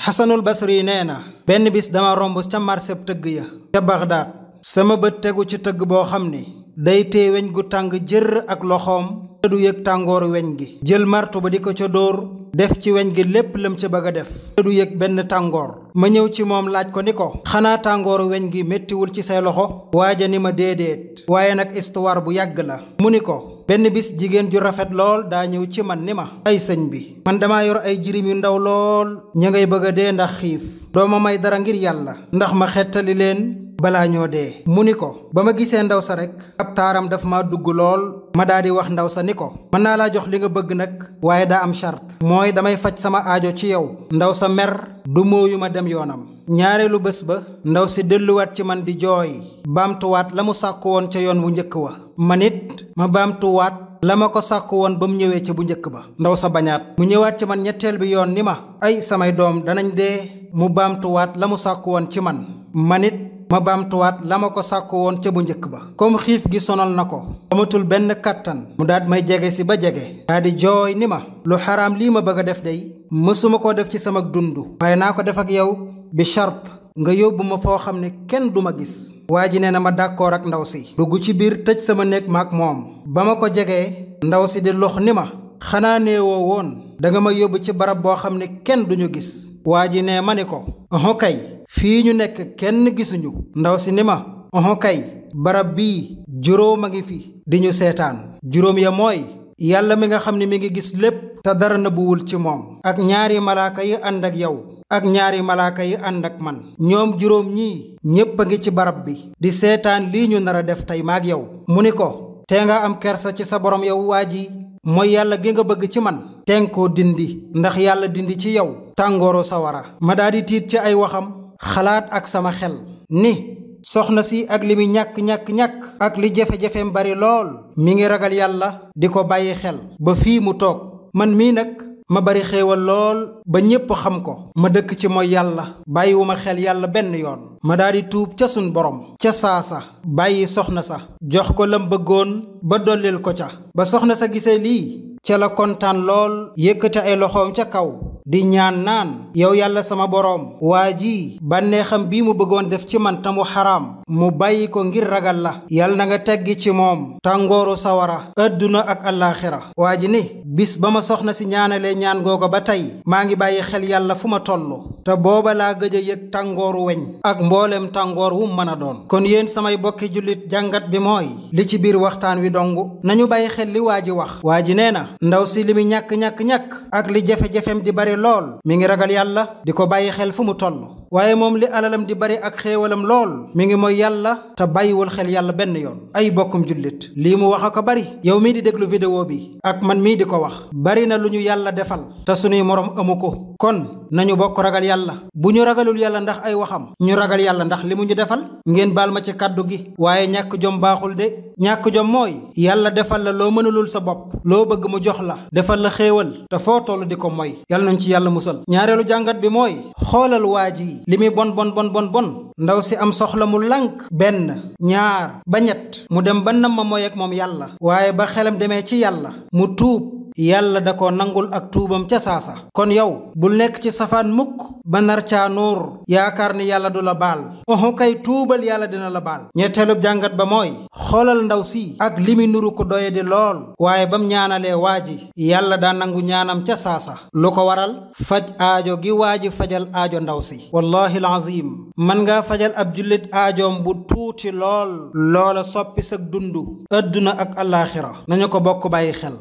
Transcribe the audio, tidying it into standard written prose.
xasanul basri nee na benn bis dama romb ca marseb tëgg ya ca Bagdaad sama bët tegu ci tëgg boo xam ni day tee weñ gu tàng jër ak loxoom te du yëg tàngooru weñ gi jël martu ba di ko ca dóor def ci weñ gi lépp lam ca bëgg a def te du yëg benn tàngoor ma ñëw ci moom laaj ko ni ko xanaa tàngooru weñ gi méttiwul ci say loxo waaja ni ma déedéet waaye nag histoire bu yàgg la mu ni ko benn bis jigéen ju rafet lool daa ñëw ci man ni ma ay sëñ bi man damaa yor ay jirim yu ndaw lool ña ngay bëgg a dee ndax xiif doo ma may dara ngir yàlla ndax ma xettali leen balaa ñoo dee mu ni ko ba ma gisee ndaw sa rekk ab taaram daf ma dugg lool ma daa di wax ndaw sa ni ko mën naa laa jox li nga bëgg nag waaye daa am charte mooy damay faj sama aajo ci yow ndaw sa mer du mooyu ma dem yoonam ñaareelu bés ba ndaw si delluwaat ci man di jooy baamtuwaat la mu sàkku woon ca yoon bu njëkk wa man it ma baamtuwaat la ma ko sàkku woon ba mu ñëwee ca bu njëkk ba ndaw sa bañaat mu ñëwaat ci man ñetteel bi yoon ni ma ay samay doom danañ dee mu baamtuwaat la mu sàkku woon ci man it ma baamtuwaat la ma ko sàkku woon ca bu njëkk ba comme xiif gi sonal na ko amatul benn kàttan mu daat may jege si ba jege daa di jooy ni ma lu xaraam lii ma bëgg a def day mësuma koo def ci sama dund waaye naa ko def ak yow bi charte nga yóbbu ma foo xam ne kenn du ma gis waa ji nee na ma d'accord ak ndaw si dugg ci biir tëj sama néeg maak moom ba ma ko jegee ndaw si di lox ni ma xanaa neewoo woon danga ma yóbbu ci barab boo xam ne kenn duñu gis waa ji nee ma ni ko oho kay fii ñu nekk kenn gisuñu ndaw si ni ma oho kay barab bii juróom a ngi fi di ñu seetaan juróom ya mooy yàlla mi nga xam ne mi ngi gis lépp te dara nëbbuwul ci moom ak ñaari malaaka yi ànd ak yow ak ñaari malaaka yi ànd ak man ñoom juróom ñii ñépp a ngi ci barab bi di seetaan lii ñu nar a def tey maag yow mu ni ko tee nga am kersa ci sa borom yow waa ji mooy yàlla gi nga bëgg ci man teen koo dindi ndax yàlla dindi ci yow tàngooru sawara ma daa di tiit ci ay waxam xalaat ak sama xel ni soxna si ak li muy ñàkk ak li jafe-jafeem bari lool mi ngi ragal yàlla di ko bàyyi xel ba fii mu toog man mii nag ma bari xéewal lool ba ñépp xam ko ma dëkk ci mooy yàlla bàyyiwuma xel yàlla benn yoon ma daa di tuub ca sun borom ca saasa bàyyi soxna sa jox ko lam bëggoon ba dollil ko ca ba soxna sa gisee lii ca la kontaan lool yëkkati ay loxoom ca kaw di ñaan naan yow yàlla sama boroom waa ji bànneexam bii mu bëggoon def ci man tamu xaraam mu bàyyi ko ngir ragal la yàlla na nga teggi ci moom tàngooru sawara adduna ak allaaxira waa ji ni bis ba ma soxna si ñaanalee ñaan googa ba tey maa ngi bàyyi xel yàlla fu ma tollu te booba laa gëj a yëg tàngooru weñ ak mboolem tàngoor wu mën a doon kon yéen samay bokki jullit jàngat bi mooy li ci biir waxtaan wi dong nañu bàyyi xel li waa ji wax waa ji nee na ndaw si li mu ñàkk ak li jafe-jafem di bari lool mi ngi ragal yàlla di ko bàyyi xel fu mu toll waaye moom li alalam di bari ak xéewalam lool mi ngi mooy yàlla te bàyyiwul xel yàlla benn yoon ay bokkum jullit lii mu wax a ko bari yow mii di déglu vidéo bi ak man mii di ko wax bari na lu ñu yàlla defal te sunuy moroom amu ko kon nañu bokk ragal yàlla bu ñu ragalul yàlla ndax ay waxam ñu ragal yàlla ndax li mu ñu defal ngeen baal ma ci kàddu gi waaye ñàkk jom baaxul de ñàkk jom mooy yàlla defal la loo mënulul sa bopp loo bëgg mu jox la defal la xéewal te foo toll di ko moy yàlla nañ ci yàlla musal ñaareelu jàngat bi mooy xoolal waa ji li muy bon ndaw si am soxla mu lànk benn ñaar ba ñett mu dem ba nam ma mooy ak moom yàlla waaye ba xelam demee ci yàlla mu tuub yàlla da ko nangul ak tuubam ca saasa kon yow bul nekk ci safaan mukk ba nar caa nuur yaakaar ni yàlla du la baal oxo kay tuubal yàlla dina la baal ñetteelub jàngat ba mooy xoolal ndaw si ak li mu nuru ko doye di lool waaye bam ñaanalee waa ji yàlla daa nangu ñaanam ca saasa lu ko waral faj aajo gi waa ji fajal aajo ndaw si wallahi alazim man ngaa fajal ab jullit aajoom bu tuuti lool loola soppi sag dundu adduna ak alaaxira nañu ko bokk bàyyi xel